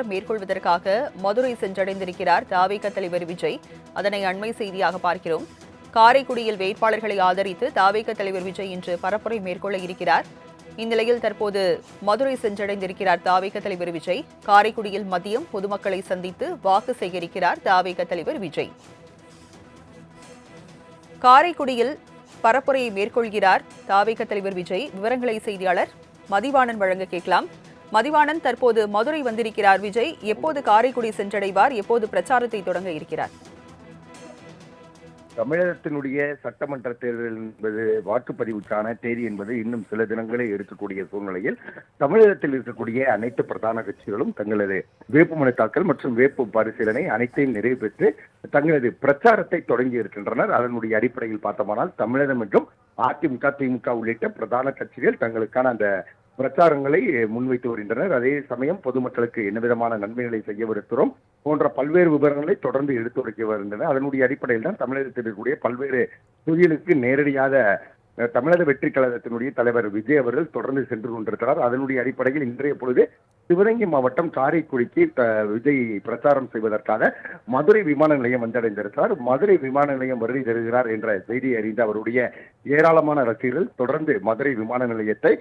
மேற்கொள்வதற்காக மதுரை சென்றடைந்திருக்கிறார் தவிக தலைவர் விஜய். அதனை அண்மை செய்தியாக பார்க்கிறோம். காரைக்குடியில் வேட்பாளர்களை ஆதரித்து தவிக தலைவர் விஜய் இன்று பரப்புரை மேற்கொள்ள இருக்கிறார். இந்நிலையில் தற்போது மதுரை சென்றடைந்திருக்கிறார் தவிக தலைவர் விஜய். காரைக்குடியில் மதியம் பொதுமக்களை சந்தித்து வாக்கு சேகரிக்கிறார் தவிக தலைவர் விஜய். காரைக்குடியில் பரப்புரையை மேற்கொள்கிறார் தவிக தலைவர் விஜய். விவரங்களை செய்தியாளர் மதிவாணன் வழங்க கேட்கலாம். மதிவாணன், தற்போது மதுரை வந்திருக்கிறார் விஜய். எப்போது காரைக்குடி சென்றடைவார்? எப்போது பிரச்சாரத்தை தொடங்க இருக்கிறார்? தமிழகத்தினுடைய சட்டமன்ற தேர்தல் என்பது வாக்குப்பதிவுக்கான தேதி என்பது இன்னும் சில தினங்களே இருக்கக்கூடிய சூழ்நிலையில் தமிழகத்தில் இருக்கக்கூடிய அனைத்து பிரதான கட்சிகளும் தங்களது வேட்புமனு தாக்கல் மற்றும் வேட்பு பரிசீலனை அனைத்தையும் நிறைவு பெற்று தங்களது பிரச்சாரத்தை தொடங்கி இருக்கின்றனர். அதனுடைய அடிப்படையில் பார்த்தோமானால் தமிழகம் என்றும் அதிமுக, திமுக உள்ளிட்ட பிரதான கட்சிகள் தங்களுக்கான அந்த பிரச்சாரங்களை முன்வைத்து வருகின்றனர். அதே சமயம் பொதுமக்களுக்கு என்ன விதமான நன்மைகளை செய்யவிருக்கிறோம் போன்ற பல்வேறு விவரங்களை தொடர்ந்து எடுத்துரைக்க வருகின்றன. அதனுடைய அடிப்படையில் தான் தமிழகத்தில் இருக்கக்கூடிய பல்வேறு தொகுதிகளுக்கு நேரடியாக தமிழக வெற்றி கழகத்தினுடைய தலைவர் விஜய் அவர்கள் தொடர்ந்து சென்று கொண்டிருக்கிறார். அதனுடைய அடிப்படையில் இன்றைய பொழுது சிவகங்கை மாவட்டம் காரைக்குடிக்கு விஜய் பிரச்சாரம் செய்வதற்காக மதுரை விமான நிலையம் வந்தடைந்திருக்கிறார். மதுரை விமான நிலையம் வருகை தருகிறார் என்ற செய்தியை அறிந்த அவருடைய ஏராளமான ரசிகர்கள் தொடர்ந்து மதுரை விமான நிலையத்தை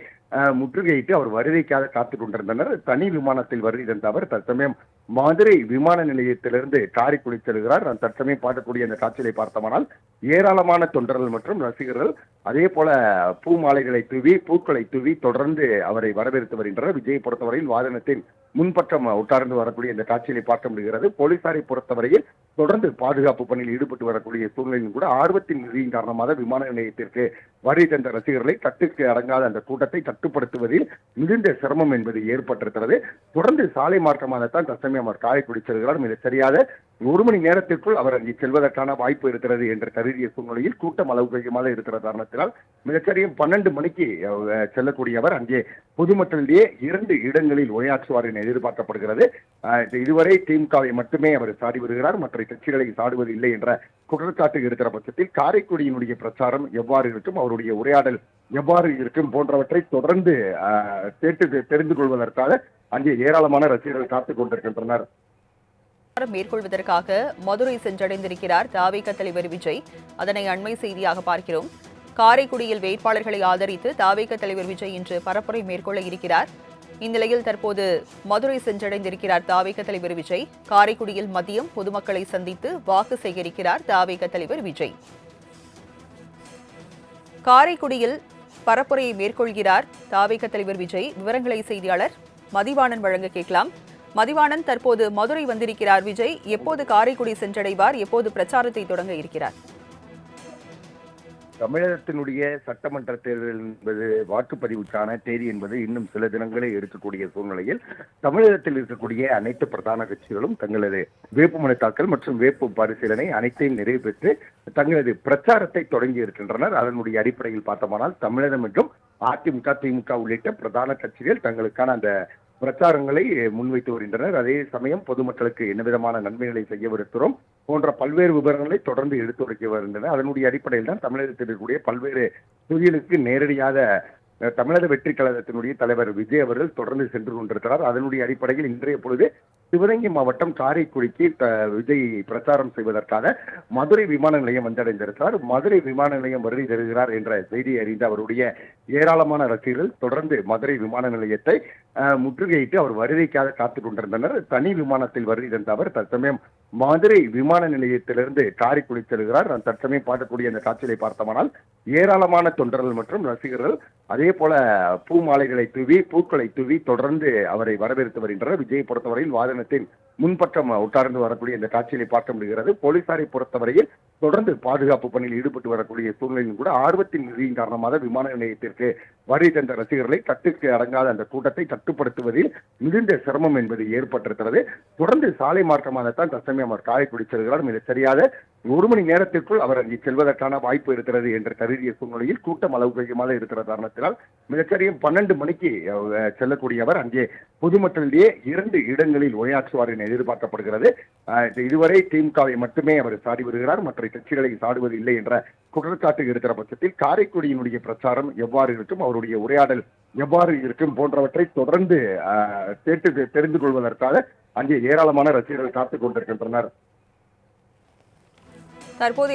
முற்றுகையிட்டு அவர் வருகைக்காக காத்துக் கொண்டிருந்தனர். தனி விமானத்தில் வருகை தந்த அவர் தற்சமயம் மதுரை விமான நிலையத்திலிருந்து காரைக்குடி செல்கிறார். தற்சமயம் பார்க்கக்கூடிய அந்த காட்சியை பார்த்தோமானால் ஏராளமான தொண்டர்கள் மற்றும் ரசிகர்கள் அதே போல பூ மாலைகளை தூவி பூக்களை தூவி தொடர்ந்து அவரை வரவேற்று வருகின்றனர். விஜயை பொறுத்தவரையில் வாகனத்தின் முன்பக்கம் உட்கார்ந்து வரக்கூடிய இந்த காட்சியை பார்க்க முடிகிறது. போலீசாரை பொறுத்தவரையில் தொடர்ந்து பாதுகாப்பு பணியில் ஈடுபட்டு வரக்கூடிய சூழ்நிலையில் கூட ஆர்வத்தின் நிதியின் காரணமாக விமான நிலையத்திற்கு வருகை தந்த ரசிகர்களை கட்டுக்கு அடங்காத அந்த கூட்டத்தை கட்டுப்படுத்துவதில் மிகுந்த சிரமம் என்பது ஏற்பட்டிருக்கிறது. தொடர்ந்து சாலை மாற்றமாகத்தான் தற்சமயம் அவர் காரைக்குடி செல்கிறார். மிக சரியாக 1 மணி நேரத்திற்குள் அவர் அங்கே செல்வதற்கான வாய்ப்பு இருக்கிறது என்று கருதிய சூழ்நிலையில் கூட்டம் அளவுக்கு அதிகமாக இருக்கிற காரணத்தினால் மிகச்சரியும் 12 மணிக்கு செல்லக்கூடிய அவர் அங்கே பொதுமக்களிடையே 2 இடங்களில் உரையாற்றுவார் என எதிர்பார்க்கப்படுகிறது. இதுவரை திமுகவை மட்டுமே அவர் சாடி வருகிறார், மற்ற கட்சிகளை சாடுவது இல்லை என்ற குற்றச்சாட்டு இருக்கிற பட்சத்தில் காரைக்குடியினுடைய பிரச்சாரம் எவ்வாறு இருக்கும், அவருடைய உரையாடல் எவ்வாறு இருக்கும் போன்றவற்றை தொடர்ந்து தெரிந்து கொள்வதற்காக அங்கே ஏராளமான ரசிகர்கள் காத்துக் கொண்டிருக்கின்றனர். மேற்கொள்வதற்காக மதுரை சென்றடைந்திருக்கிறார் தவிக தலைவர் விஜய். அதனை அண்மை செய்தியாக பார்க்கிறோம். காரைக்குடியில் வேட்பாளர்களை ஆதரித்து தவிக தலைவர் விஜய் இன்று பரப்புரை மேற்கொள்ள இருக்கிறார். இந்நிலையில் தற்போது மதுரை சென்றடைந்திருக்கிறார் தவிக தலைவர் விஜய். காரைக்குடியில் மதியம் பொதுமக்களை சந்தித்து வாக்கு சேகரிக்கிறார் தவிக தலைவர் விஜய். காரைக்குடியில் பரப்புரையை மேற்கொள்கிறார் தவிக தலைவர் விஜய். விவரங்களை செய்தியாளர் மதிவாணன் வழங்க கேட்கலாம். மதிவாணன், தற்போது மதுரை வந்திருக்கிறார் விஜய். எப்போது காரைக்குடி சென்றடைவார்? எப்போது பிரச்சாரத்தை தொடங்க இருக்கிறார்? தமிழகத்தினுடைய சட்டமன்ற தேர்தல் என்பது வாக்குப்பதிவுக்கான தேதி என்பது இன்னும் சில தினங்களே இருக்கக்கூடிய சூழ்நிலையில் தமிழகத்தில் இருக்கக்கூடிய அனைத்து பிரதான கட்சிகளும் தங்களது வேட்புமனு தாக்கல் மற்றும் வேட்பு பரிசீலனை அனைத்தையும் நிறைவு பெற்று தங்களது பிரச்சாரத்தை தொடங்கி இருக்கின்றனர். அதனுடைய அடிப்படையில் பார்த்தோமானால் தமிழகம் என்றும் அதிமுக, திமுக உள்ளிட்ட பிரதான கட்சிகள் தங்களுக்கான அந்த பிரச்சாரங்களை முன்வைத்து வருகின்றனர். அதே சமயம் பொதுமக்களுக்கு என்ன விதமான நன்மைகளை செய்யவிருக்கிறோம் போன்ற பல்வேறு விவரங்களை தொடர்ந்து எடுத்துரைக்க வருகின்றன. அதனுடைய அடிப்படையில் தான் தமிழகத்தில் இருக்கக்கூடிய பல்வேறு தொகுதிகளுக்கு நேரடியாக தமிழக வெற்றி கழகத்தினுடைய தலைவர் விஜய் அவர்கள் தொடர்ந்து சென்று கொண்டிருக்கிறார். அதனுடைய அடிப்படையில் இன்றைய பொழுது சிவகங்கை மாவட்டம் காரைக்குடிக்கு விஜய் பிரச்சாரம் செய்வதற்காக மதுரை விமான நிலையம் வந்தடைந்திருக்கிறார். மதுரை விமான நிலையம் வருகை தருகிறார் என்ற செய்தியை அறிந்த அவருடைய ஏராளமான ரசிகர்கள் தொடர்ந்து மதுரை விமான நிலையத்தை முற்றுகையிட்டு அவர் வருகைக்காக காத்துக் கொண்டிருந்தனர். தனி விமானத்தில் வருகை தந்த அவர் தற்சமயம் மதுரை விமான நிலையத்திலிருந்து காரைக்குடி செல்கிறார். தற்சமயம் பார்க்கக்கூடிய அந்த காட்சியை பார்த்தோமானால் ஏராளமான தொண்டர்கள் மற்றும் ரசிகர்கள் அதே போல பூ மாலைகளை தூவி பூக்களை தூவி தொடர்ந்து அவரை வரவேற்று வருகின்றனர். விஜயை பொறுத்தவரையில் வாகனத்தின் முன்பக்கம் உட்கார்ந்து வரக்கூடிய இந்த காட்சியை பார்க்க முடிகிறது. போலீசாரை பொறுத்தவரையில் தொடர்ந்து பாதுகாப்பு பணியில் ஈடுபட்டு வரக்கூடிய சூழ்நிலையில் கூட ஆர்வத்தின் நிதியின் காரணமாக விமான நிலையத்திற்கு வருகை தந்த ரசிகர்களை கட்டுக்கு அடங்காத அந்த கூட்டத்தை கட்டுப்படுத்துவதில் மிகுந்த சிரமம் என்பது ஏற்பட்டிருக்கிறது. தொடர்ந்து சாலை மாற்றமாகத்தான் தற்சமயம் அவர் காரைக்குடி செல்கிறார். மிக சரியாக 1 மணி நேரத்திற்குள் அவர் அங்கே செல்வதற்கான வாய்ப்பு இருக்கிறது என்று கருதிய சூழ்நிலையில் கூட்டம் அளவுக்கு அதிகமாக இருக்கிற காரணத்தினால் மிகச்சரியும் 12 மணிக்கு செல்லக்கூடிய அவர் அங்கே பொதுமக்களிடையே 2 இடங்களில் உரையாற்றுவார் என எதிர்பார்க்கப்படுகிறது. இதுவரை திமுகவை மட்டுமே அவர் சாடி வருகிறார், மற்ற கட்சிகளை சாடுவது இல்லை என்ற குற்றச்சாட்டு இருக்கிற பட்சத்தில் காரைக்குடியினுடைய பிரச்சாரம் எவ்வாறு இருக்கும், அவருடைய உரையாடல் எவ்வாறு இருக்கும் போன்றவற்றை தொடர்ந்து தெரிந்து கொள்வதற்காக அங்கே ஏராளமான ரசிகர்கள் காத்துக் கொண்டிருக்கின்றனர். தற்போது